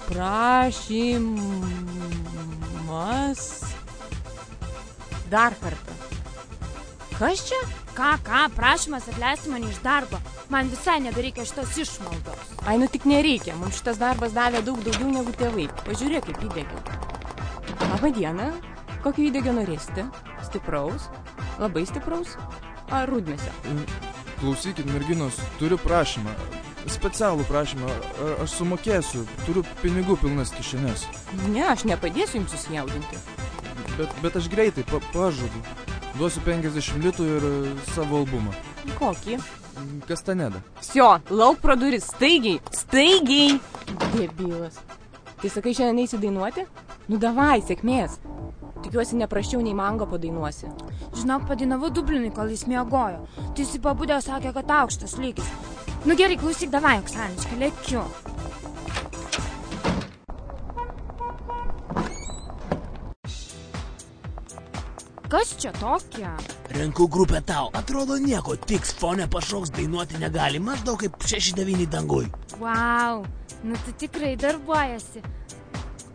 prašymas. Dar kartą. Kas čia? Ką, prašymas atleisti mane iš darbo. Man visai nebereikia šitos išmaldos. Ai, nu tik nereikia. Mums šitas darbas davė daug daugiau negu tėvai. Pažiūrėk, kaip įdegiau. Labą dieną. Kokio įdegio norėsite? Stipraus? Labai stipraus? Ar rudmėsio? Klausykit, merginos, turiu prašymą. Specialų prašymą. Aš sumokėsiu. Turiu pinigų pilnas kišenės. Ne, aš nepadėsiu jums susijaudinti. Bet aš greitai, pažadu. Duosiu 50 litų ir savo albumą. Kokį? Kastanedą. Всё, lauk pro duris. Staigiai. Staigiai. Debilas. Tai sakai, šiandien eisi dainuoti? Nu davai, sėkmės. Tikiuosi, neprasčiau nei Mango padainuosi. Žinok, padainavau Dublinui, kol jis miegojo. Tai jis pabudė, sakė, kad aukštas lygis. Nu gerai, klausyk, davai, Oksanička, lėkiu. Kas čia tokia? Renku grupę tau. Atrodo nieko, tiks fone pašoks, dainuoti negali. Maždaug kaip 6-9 dangui. Vau, nu tu tikrai darbuojasi.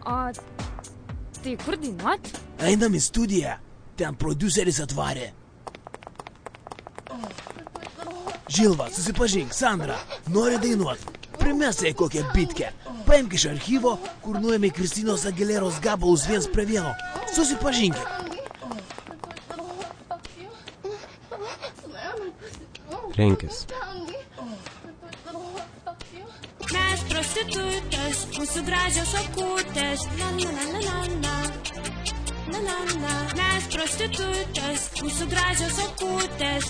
O tai kur dainuot? Einam į studiją. Ten prodiuseris atvarė. Žilva, susipažink, Sandra. Nori dainuot. Primesai kokią bitkę. Paimk iš archyvo, kur nuėmė Kristinos Aguileros gabalus 1:1. Susipažinkim. Renkis. Mes prostitutės, mūsų gražios akutės. Mes prostitutės, mūsų gražios akutės.